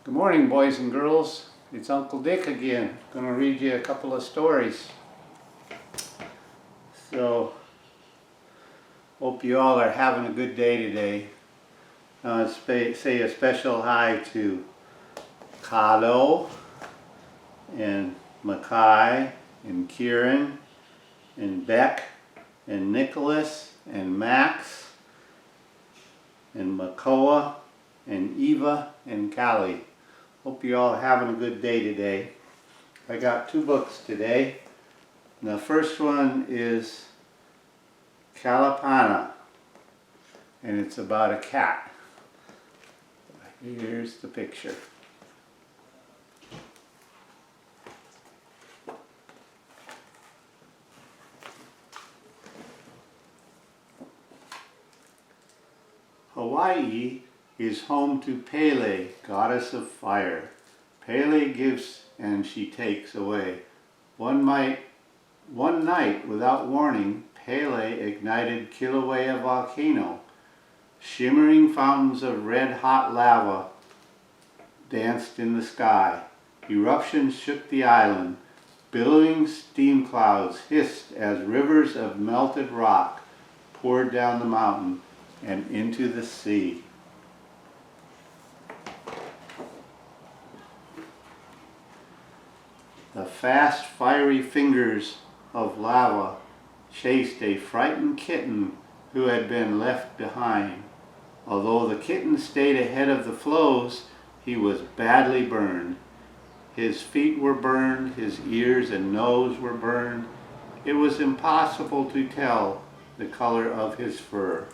Good morning, boys and girls. It's Uncle Dick again. I'm going to read you a couple of stories. So, hope you all are having a good day today. Say a special hi to Hilo and Mackay and Kieran and Beck and Nicholas and Max and Makoa and Eva and Callie. Hope you all are having a good day today. I got two books today. The first one is Kalapana, and it's about a cat. Here's the picture. Hawaii is home to Pele, goddess of fire. Pele gives and she takes away. One night, without warning, Pele ignited Kilauea Volcano. Shimmering fountains of red-hot lava danced in the sky. Eruptions shook the island. Billowing steam clouds hissed as rivers of melted rock poured down the mountain and into the sea. The fast, fiery fingers of lava chased a frightened kitten who had been left behind. Although the kitten stayed ahead of the flows, he was badly burned. His feet were burned, his ears and nose were burned. It was impossible to tell the color of his fur.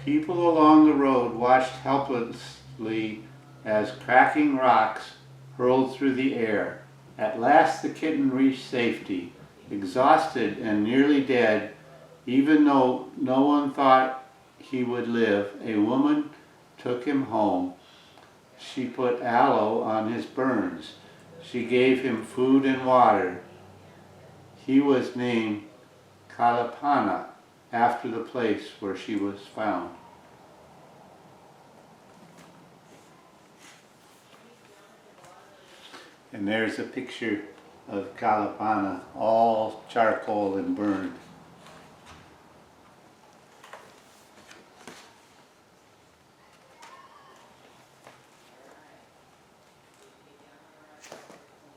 People along the road watched helplessly as cracking rocks hurled through the air. At last the kitten reached safety. Exhausted and nearly dead, even though no one thought he would live, a woman took him home. She put aloe on his burns. She gave him food and water. He was named Kalapana, after the place where she was found. And there's a picture of Kalapana, all charcoal and burned.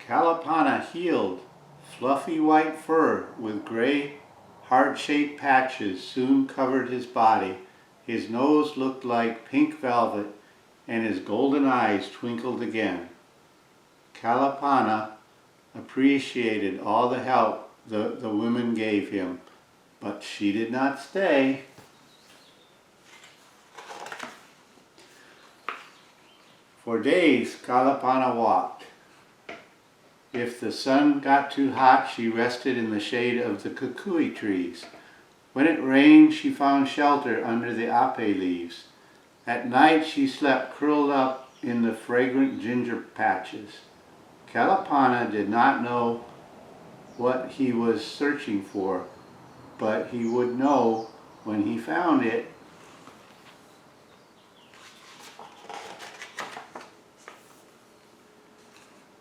Kalapana healed, fluffy white fur with gray heart-shaped patches soon covered his body. His nose looked like pink velvet, and his golden eyes twinkled again. Kalapana appreciated all the help the women gave him, but she did not stay. For days, Kalapana walked. If the sun got too hot, she rested in the shade of the kukui trees. When it rained, she found shelter under the ape leaves. At night, she slept curled up in the fragrant ginger patches. Kalapana did not know what he was searching for, but he would know when he found it.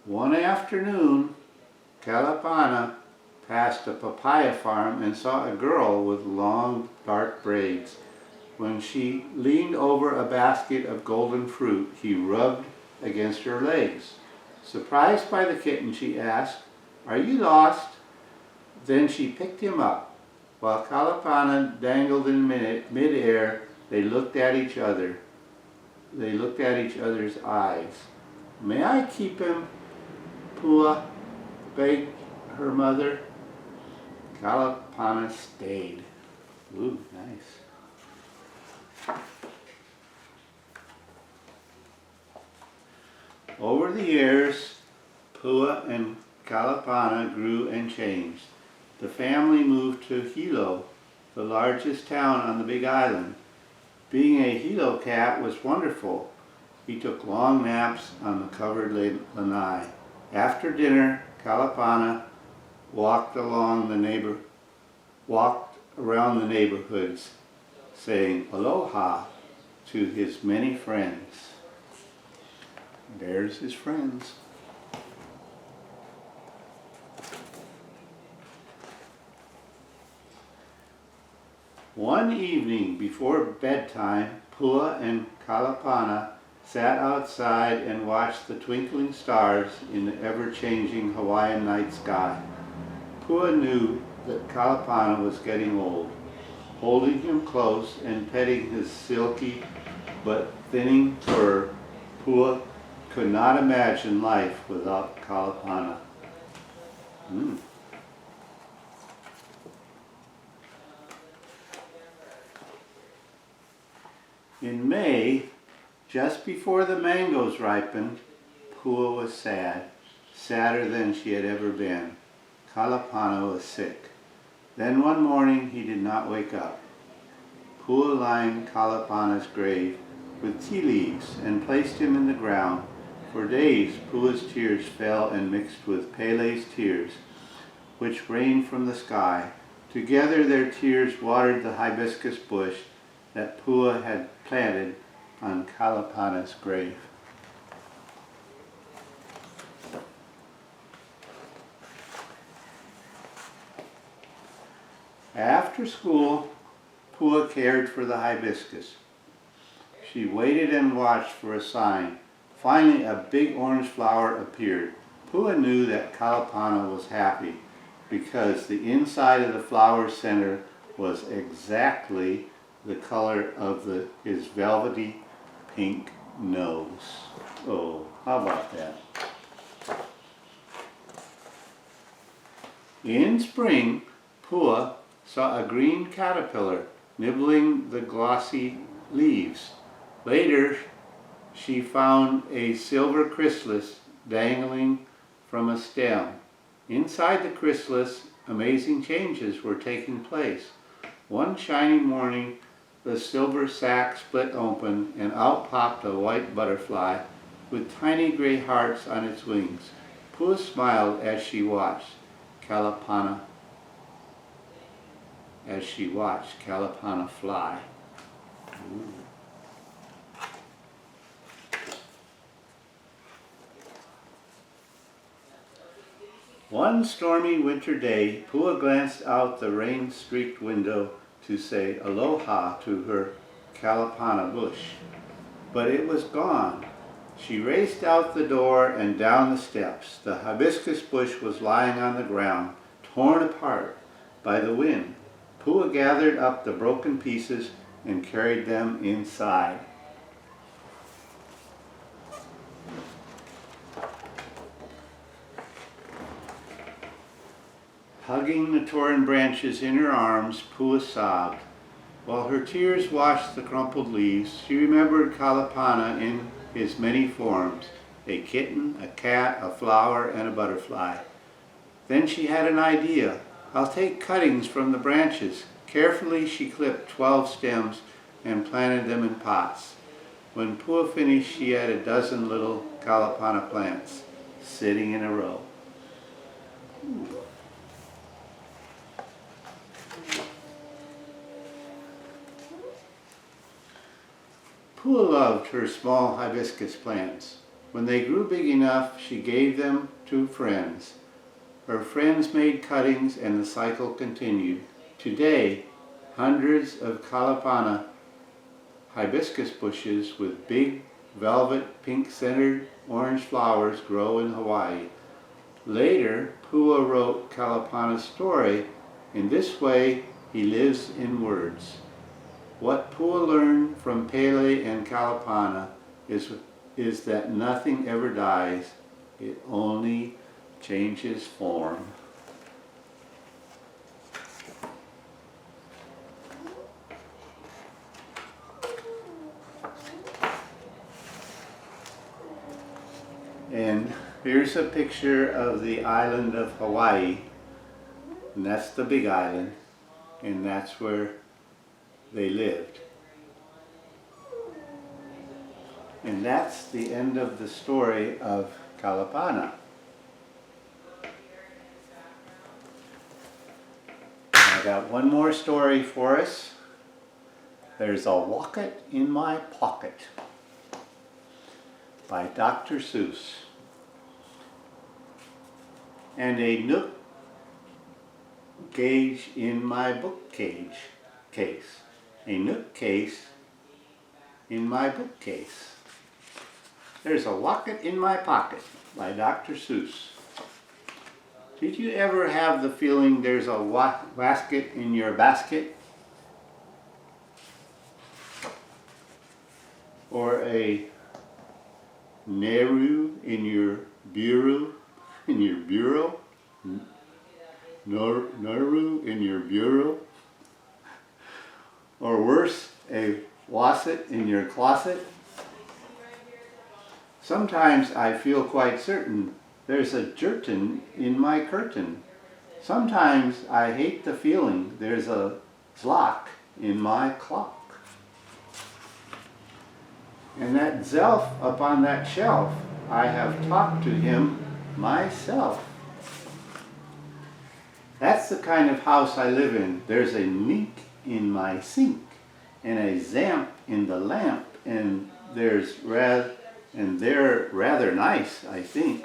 One afternoon, Kalapana passed a papaya farm and saw a girl with long, dark braids. When she leaned over a basket of golden fruit, he rubbed against her legs. Surprised by the kitten, she asked, "Are you lost?" Then she picked him up. While Kalapana dangled in midair, they looked at each other. They looked at each other's eyes. "May I keep him?" Pula begged her mother. Kalapana stayed. Ooh, nice. Over the years, Pula and Kalapana grew and changed. The family moved to Hilo, the largest town on the Big Island. Being a Hilo cat was wonderful. He took long naps on the covered lanai. After dinner, Kalapana walked along the walked around the neighborhoods saying aloha to his many friends. There's his friends. One evening before bedtime, Pula and Kalapana sat outside and watched the twinkling stars in the ever-changing Hawaiian night sky. Pula knew that Kalapana was getting old. Holding him close and petting his silky but thinning fur, Pula could not imagine life without Kalapana. In May, just before the mangoes ripened, Pua was sad, sadder than she had ever been. Kalapana was sick. Then one morning he did not wake up. Pua lined Kalapana's grave with tea leaves and placed him in the ground. For days Pua's tears fell and mixed with Pele's tears, which rained from the sky. Together their tears watered the hibiscus bush that Pua had planted on Kalapana's grave. After school, Pua cared for the hibiscus. She waited and watched for a sign. Finally, a big orange flower appeared. Pua knew that Kalapana was happy because the inside of the flower center was exactly the color of his velvety pink nose. Oh, how about that? In spring, Pua saw a green caterpillar nibbling the glossy leaves. Later, she found a silver chrysalis dangling from a stem. Inside the chrysalis, amazing changes were taking place. One shiny morning, the silver sac split open and out popped a white butterfly with tiny gray hearts on its wings. Pua smiled as she watched Kalapana fly. Ooh. One stormy winter day, Pua glanced out the rain-streaked window to say aloha to her Kalapana bush. But it was gone. She raced out the door and down the steps. The hibiscus bush was lying on the ground, torn apart by the wind. Pua gathered up the broken pieces and carried them inside. Hugging the torn branches in her arms, Pua sobbed. While her tears washed the crumpled leaves, she remembered Kalapana in his many forms, a kitten, a cat, a flower, and a butterfly. Then she had an idea. I'll take cuttings from the branches. Carefully she clipped 12 stems and planted them in pots. When Pua finished, she had a dozen little Kalapana plants sitting in a row. Pua loved her small hibiscus plants. When they grew big enough, she gave them to friends. Her friends made cuttings and the cycle continued. Today, hundreds of Kalapana hibiscus bushes with big velvet pink-centered orange flowers grow in Hawaii. Later, Pua wrote Kalapana's story. In this way, he lives in words. What Pua learned from Pele and Kalapana is that nothing ever dies, it only changes form. And here's a picture of the island of Hawaii, and that's the big island, and that's where they lived. And that's the end of the story of Kalapana. I got one more story for us. There's a Locket in My Pocket by Dr. Seuss. And a nook gauge in my bookcase. A nook case in my bookcase. There's a locket in my pocket by Dr. Seuss. Did you ever have the feeling there's a basket in your basket? Or a Nehru in your bureau? Nehru in your bureau? Or worse, a wasset in your closet? Sometimes I feel quite certain there's a jerkin in my curtain. Sometimes I hate the feeling there's a clock in my clock. And that Zelf up on that shelf, I have talked to him myself. That's the kind of house I live in. There's a mink in my sink, and a zamp in the lamp, and they're rather nice, I think.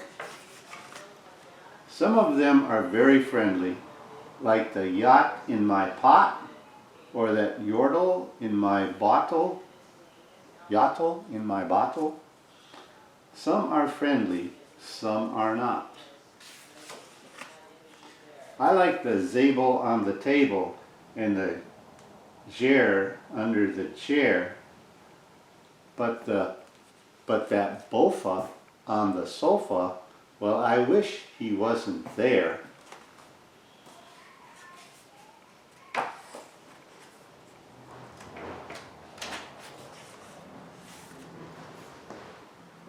Some of them are very friendly, like the yacht in my pot, or that yodel in my bottle. Yottle in my bottle. Some are friendly, some are not. I like the zabel on the table and the ger under the chair, but that bofa on the sofa, well, I wish he wasn't there.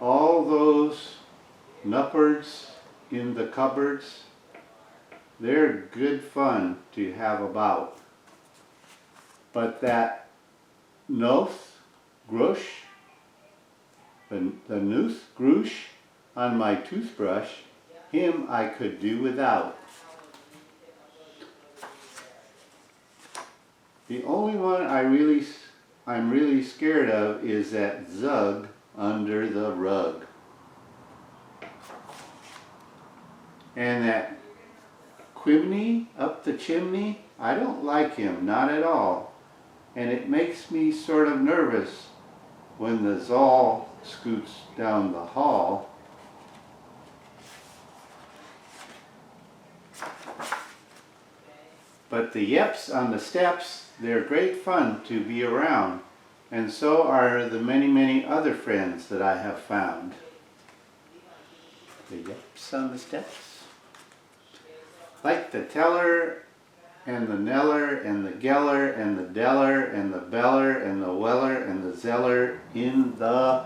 All those nuppards in the cupboards, they're good fun to have about. But that noth grush, the nooth grush on my toothbrush, him I could do without. The only one I'm really scared of is that zug under the rug. And that Quimney up the chimney, I don't like him, not at all. And it makes me sort of nervous when the Zal scoots down the hall. But the yeps on the steps, they're great fun to be around. And so are the many, many other friends that I have found. The yeps on the steps. Like the teller, and the neller, and the geller, and the deller, and the beller, and the weller, and the zeller in the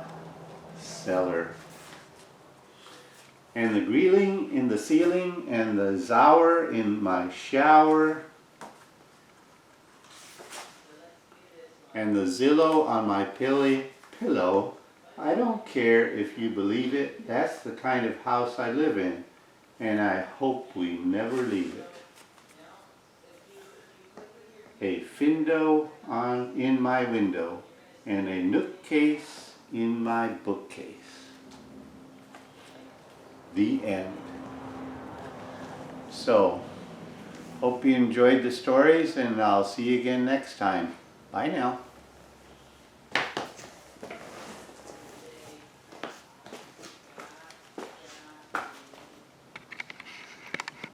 cellar. And the greeling in the ceiling, and the zower in my shower. And the Zillow on my pillow, I don't care if you believe it, that's the kind of house I live in, and I hope we never leave it. A findo in my window, and a nook case in my bookcase. The end. So, hope you enjoyed the stories, and I'll see you again next time. Bye now.